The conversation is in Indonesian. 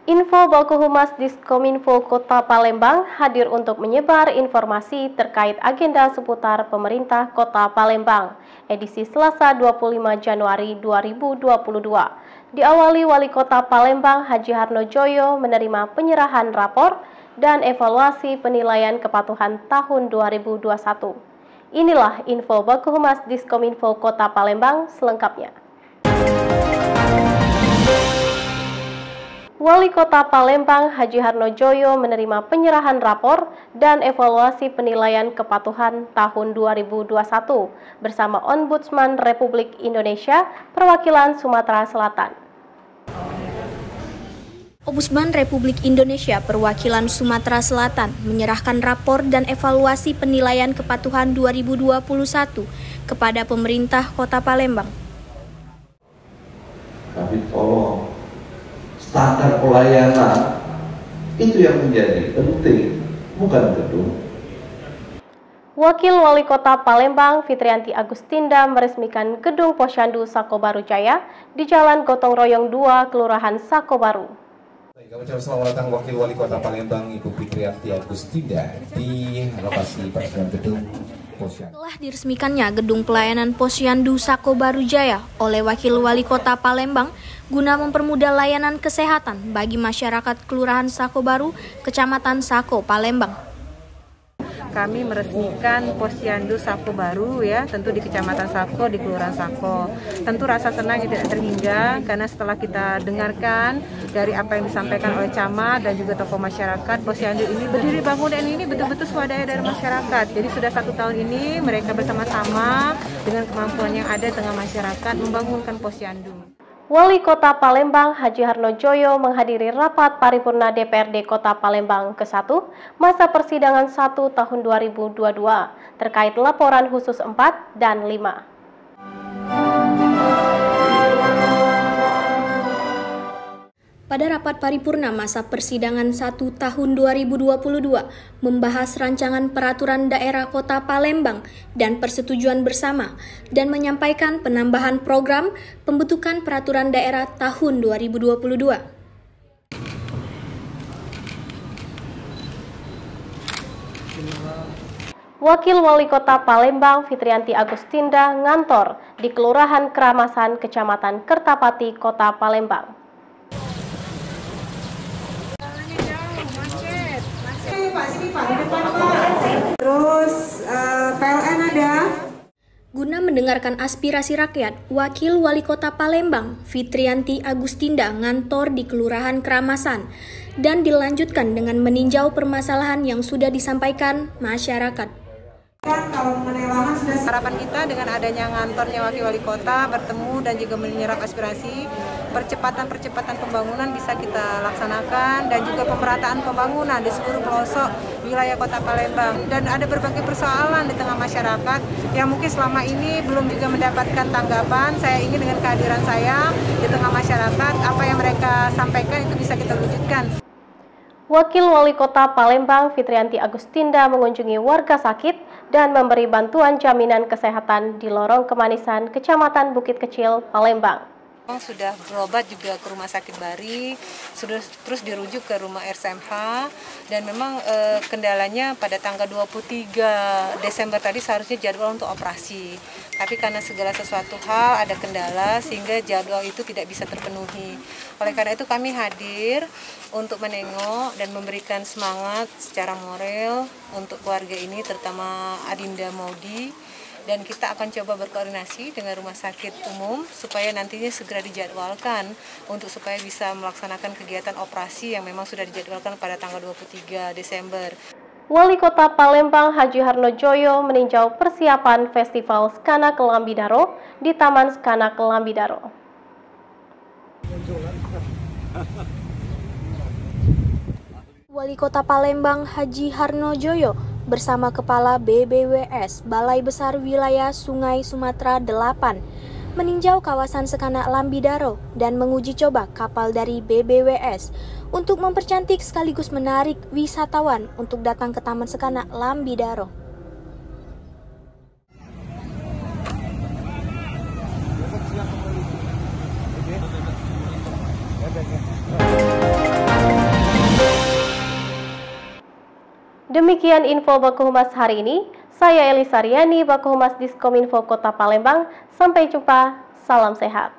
Info Baku Humas Diskominfo Kota Palembang hadir untuk menyebar informasi terkait agenda seputar pemerintah Kota Palembang, edisi Selasa 25 Januari 2022. Diawali Wali Kota Palembang Haji Harnojoyo menerima penyerahan rapor dan evaluasi penilaian kepatuhan tahun 2021. Inilah info Baku Humas Diskominfo Kota Palembang selengkapnya. Wali Kota Palembang Haji Harnojoyo menerima penyerahan rapor dan evaluasi penilaian kepatuhan tahun 2021 bersama Ombudsman Republik Indonesia perwakilan Sumatera Selatan. Ombudsman Republik Indonesia perwakilan Sumatera Selatan menyerahkan rapor dan evaluasi penilaian kepatuhan 2021 kepada pemerintah Kota Palembang. Tapi tolong, standar pelayanan itu yang menjadi penting, bukan gedung. Wakil Wali Kota Palembang Fitrianti Agustinda meresmikan gedung Posyandu Sakobaru Jaya di Jalan Gotong Royong 2, Kelurahan Sakobaru. Kami ucapkan selamat datang Wakil Wali Kota Palembang Ibu Fitrianti Agustinda di lokasi peresmian gedung Posyandu. Setelah diresmikannya gedung pelayanan Posyandu Sakobaru Jaya oleh Wakil Wali Kota Palembang guna mempermudah layanan kesehatan bagi masyarakat Kelurahan Sakobaru, Kecamatan Sako, Palembang. Kami meresmikan Posyandu Sakobaru ya, tentu di Kecamatan Sako, di Kelurahan Sako. Tentu rasa senang tidak terhingga karena setelah kita dengarkan dari apa yang disampaikan oleh camat dan juga tokoh masyarakat, Posyandu ini berdiri bangunan ini betul-betul swadaya dari masyarakat. Jadi sudah 1 tahun ini mereka bersama-sama dengan kemampuan yang ada di tengah masyarakat membangunkan Posyandu. Wali Kota Palembang Haji Harnojoyo menghadiri rapat paripurna DPRD Kota Palembang ke-1 masa persidangan 1 tahun 2022 terkait laporan khusus 4 dan 5. Pada rapat paripurna masa persidangan 1 tahun 2022 membahas rancangan peraturan daerah Kota Palembang dan persetujuan bersama dan menyampaikan penambahan program pembentukan peraturan daerah tahun 2022. Wakil Wali Kota Palembang Fitrianti Agustinda ngantor di Kelurahan Keramasan Kecamatan Kertapati Kota Palembang. Terus PLN ada. Guna mendengarkan aspirasi rakyat, Wakil Wali Kota Palembang Fitrianti Agustinda ngantor di Kelurahan Keramasan dan dilanjutkan dengan meninjau permasalahan yang sudah disampaikan masyarakat. Kalau mengenai lahan sudah harapan kita dengan adanya ngantornya Wakil Wali Kota bertemu dan juga menyerap aspirasi, percepatan pembangunan bisa kita laksanakan dan juga pemerataan pembangunan di seluruh pelosok wilayah Kota Palembang. Dan ada berbagai persoalan di tengah masyarakat yang mungkin selama ini belum juga mendapatkan tanggapan. Saya ingin dengan kehadiran saya di tengah masyarakat, apa yang mereka sampaikan itu bisa kita wujudkan. Wakil Wali Kota Palembang Fitrianti Agustinda mengunjungi warga sakit dan memberi bantuan jaminan kesehatan di Lorong Kemanisan, Kecamatan Bukit Kecil, Palembang. Sudah berobat juga ke Rumah Sakit Bari, sudah terus dirujuk ke rumah RSMH, dan memang kendalanya pada tanggal 23 Desember tadi seharusnya jadwal untuk operasi. Tapi karena segala sesuatu hal ada kendala sehingga jadwal itu tidak bisa terpenuhi. Oleh karena itu kami hadir untuk menengok dan memberikan semangat secara moral untuk keluarga ini, terutama Adinda Maudi. Dan kita akan coba berkoordinasi dengan rumah sakit umum supaya nantinya segera dijadwalkan untuk supaya bisa melaksanakan kegiatan operasi yang memang sudah dijadwalkan pada tanggal 23 Desember. Wali Kota Palembang Haji Harnojoyo meninjau persiapan Festival Skanak Lambidaro di Taman Skanak Lambidaro. Wali Kota Palembang Haji Harnojoyo bersama Kepala BBWS Balai Besar Wilayah Sungai Sumatera 8 meninjau kawasan Skanak Lambidaro dan menguji coba kapal dari BBWS untuk mempercantik sekaligus menarik wisatawan untuk datang ke Taman Skanak Lambidaro. Demikian info Baku Humas hari ini. Saya Elisa Riani, Baku Humas Diskominfo Kota Palembang. Sampai jumpa, salam sehat.